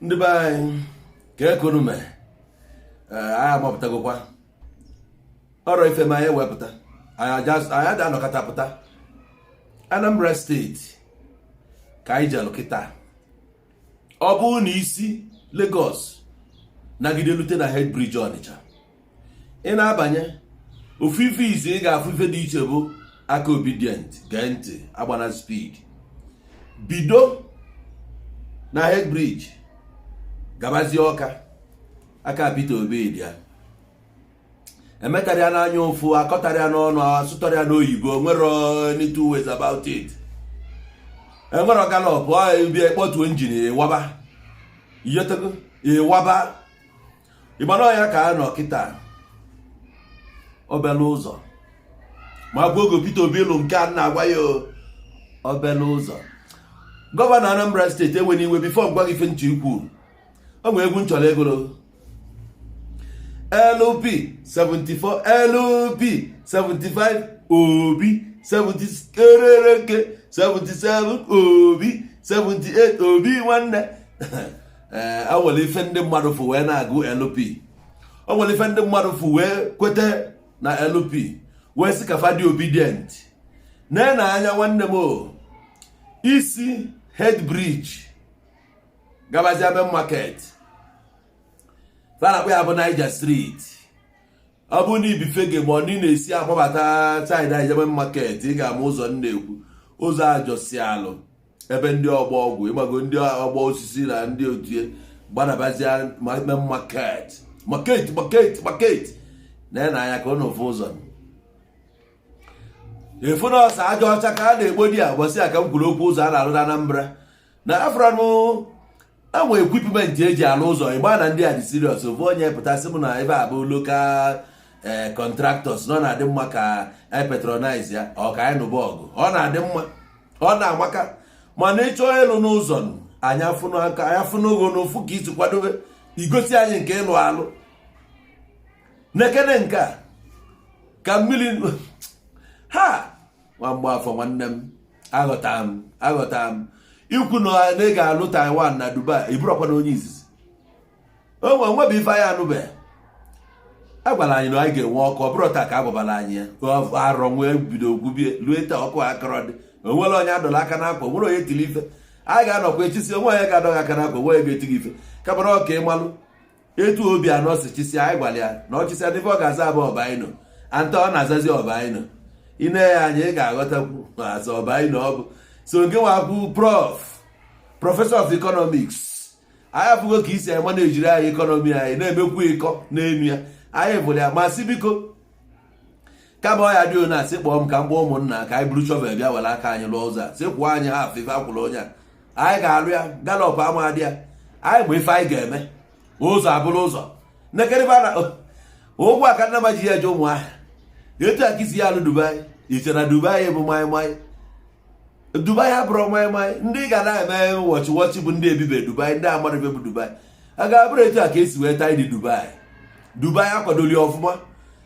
ndị be anyị ka ekonume anyị amapụtagokwa ọrụ ife ma anyị ewepụta anyị ada anọkọta pụta Anambra steeti ka anyị jelụ kịta. Ọ bụrụ na isi Lagos nagide lute na head bridge Onitsha, ị na-abanye ofu ife ise ị ga-afụ ife dị iche bụ aka obedient, gee ntị, agbana speed, bido na head bridge gabazie Ọka, aka Peter Obi dị ya, emetarịa n'anya ụfụ, akọtarịa n'ọnụ, asụtarịa n'oyibo, nwere any two ways about it. Enwere galop bịa kpọtuo injin ịwaba iyotego ịwaba ịgbana ọya ka a nọ kịta. Obele ụzọ ma bụ ogo Peter Obi nke a na-agwa ya obele ụzọ. Gọvanọ Anambra steeti enwere iwe bifo gwa ife nche ikwu, o nwere egwu nchọrọ egolo LP 74 LP 75 Obi 70 kerereke 77 Obi 78 Obi nwanne o nwere ife ndị mmadụ fụ wee na-agụ LP, o nwere ife ndị mmadụ fụ wee kwete na LP wee sị ka fa dị obedient. Na anya nwanne m isi head bridge gabazia main market fana ya bụ Niger Street. Ọ bụ na ibife gị ma ọ na-esi akpọbata side anyị main market, ị ga-ama ụzọ na-ekwu ụzọ ajọsi alụ ebe ndị ọgbọ ọgwụ ịgbago ndị ọgbọ osisi na ndị otie gbanabazia main market na anya ka ọ nọfụ ụzọ efu na ọsa aja ọcha ka a na-egbo di a gbọsị aka m kwuru okwu ụzọ a na-alụ na Anambra na afranụ enwe ekwipment eji alụ ụzọ ịgba na ndị a dị serious. Ofu onye pụtasị m na ebe a bụ local contractors nọ na-adị mma ka anyị patronize ya, ọ ka anyị nụba ọgụ, ọ na-adị mma, ọ na-amaka, mana ịchọ elu n'ụzọ anyị afụnụ aka, anyị afụnụ ogo n'ofu ka isi kwadobe igosi anyị nke ịlụ alụ nekene nke a ka mmiri ha nwamgbe afọ nwanne m aghọta m ikwu na ị ga-alụ Taiwan na Dubai iburọkwa na onye izizi onwe nwebe ife anyị anụbe. A gwara anyị na anyị ga-enwe ọkụ, ọ bụrụ taa ka agbabala anyị ya arọ nwee bido gwubie lue taa ọkụ akọrọ dị, onwere onye adọla aka n'akwa, nwere onye tiri ife, anyị ga-anọkwa echisi onwe onye ga-adọghị aka n'akwa, onwe onye ga-etighị ife kabara ọka ịmalụ etu obi anọ si chisi. Anyị gwara ya na ọchịsị adịfe ọ ga-aza abụ ọbaino anta ọ na-azazi ọbaino, ine ya anyị ị ga-aghọtakwu aza ọbaino ọ bụ so nke nwabụ Professor of Economics. Anyị afụgo ka isi anyị na-ejiri anyị ekọnọmi anyị na-emekwu ịkọ n'enu ya, anyị bụrụ ya masị biko kama ọ ya dị na asị kpọọ m ka mgbe ụmụnna ka anyị buru shovel bịa were aka anyị lụọ ụzọ a sị kwụọ anyị ha afọ ife akwụrụ onye a anyị ga-alụ ya galop amadị ya, anyị bụ ife anyị ga-eme ụzọ abụrụ ụzọ nekerịba na ụgwọ aka nna ma ji ya eje ụmụ ahịa etu a ka isi ya alụ Dubai. Iche na Dubai bụ maịmaị, Dubai abụrụ maịmaị, ndị ga na-eme wọchị bụ ndị ebibe Dubai, ndị amadụbe bụ Dubai. A ga-abụrụ etu a ka esi wee taa dị Dubai akwadoli ọfụma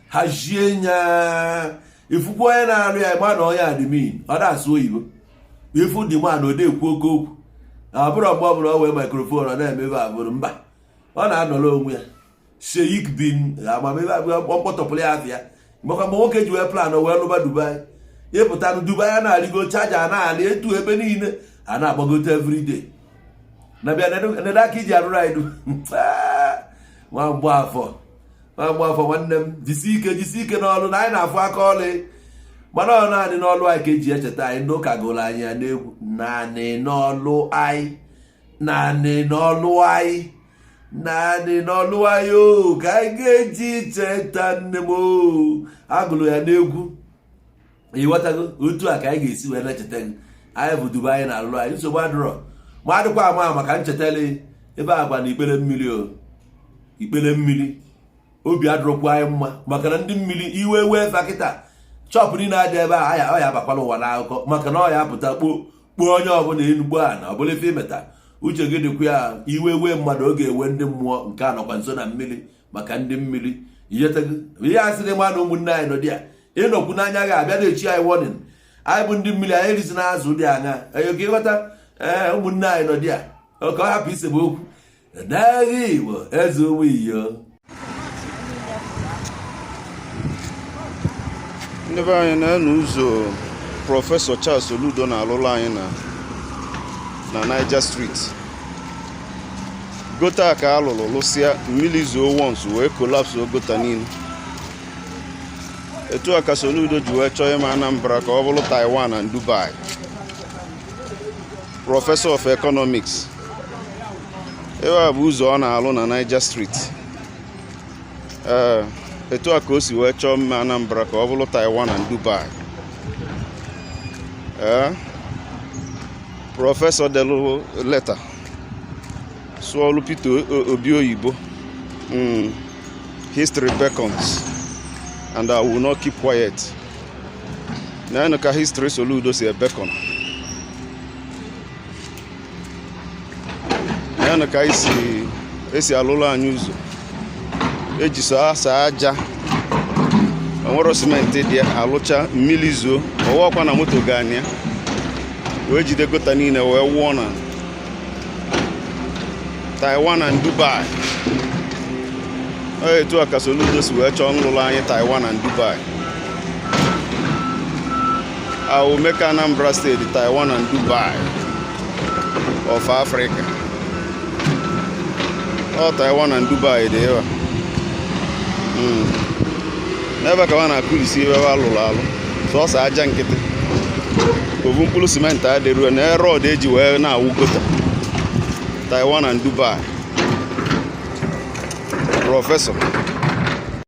hazie nya ifukwu onye na-alụ ya ma na onye admin ọ na-asụ oyibo ifu dị ma na ode ekwu oke okwu abụrụ mgbe ọbụla o wee mikrofon ọ na-emebe abụrụ mba, ọ na-anọrọ onwe ya Sheikh bin amamebe mkpọtọpụrụ ya afịa maka mgbe nwoke ji wee plan wee lụba Dubai. Ịpụta na Dubai a na-arịgo chaja na-alị etu ebe niile a na-agbagote everyday na bịa nede aka iji arụrụ anyị nwamgbe afọ nwanne m jisi ike n'ọlụ na anyị na-afụ aka ọlị, mana ọ naanị n'ọlụ anyị ka eji echeta anyị. Ndị ụka gụrụ anyị ya n'egwu naanị n'ọlụ o ka anyị ga-eji cheta nne m agụrụ ya n'egwu. Ịghọtago otu a ka anyị ga-esi wee na-echeta gị anyị bụ Dubai anyị na-alụrụ anyị, nsogbu adịrọ ma adịkwa ama maka nchetali ebe agba na ikpere mmiri obi adịrọkwa anyị mma maka na ndị mmiri iwe wee fakịta chọpụ niile adị ebe a ọ ya abakwala ụwa n'akụkọ maka na ọ ya apụta kpoo onye ọbụla enugbo a na ọbụla ife imeta uche gị dịkwa ya iwe wee mmadụ oge ewe ndị mmụọ nke anọkwa nso na mmiri maka ndị mmiri. Ihe asịrị ma na ụmụnne anyị nọ dị ya ịnọkwu n'anya ga-abịa na-echi anyị warning anyị bụ ndị mmiri anyị erizi na azụ dị anya ka ịghọta ụmụnne anyị nọ dị ya ka ọ hapụ isemokwu n'agha Igbo eze ụmụ iyo. Ndị be anyị na-enu ụzọ Prọfesọ Charles Soludo na-alụlụ anyị na Niger Street. Gota ka alụlụ lụsịa, mmiri zoo once wee kolapsụ gota niile. Etu a ka Soludo ji wee chọọ ịma Anambra ka ọ bụrụ Taiwan and Dubai. Professor of Economics. Ebe a bụ ụzọ ọ na-alụ na Niger Street. Etu a ka o si wee chọọ mma Anambra ka ọ bụrụ Taiwan and Dubai. Prọfesọ delu leta sụọlụ Peter Obi oyibo. History beckons and I will not keep quiet. Na ka history Soludo si beckon. Na ka esi alụlụ anyị ụzọ. Eji so asa aja. Onwero simenti dị alụcha mmiri zoo. Ọwọkwa na moto gania. Wee jide gota niile wee wụọ na Taiwan and Dubai. Etu a ka Soludo si wee chọọ nlụlụ anyị Taiwan and Dubai. I will make Anambra State the Taiwan and Dubai of Africa. All Taiwan and Dubai dị ebe. N'ebe ka ọ na-akụrisi ebe alụlụ alụ. Sọọsọ aja nkịtị. Ovu mkpụrụ simenti adịruo na rọd eji wee na-awụ gota. Taiwan and Dubai. Prọfesọ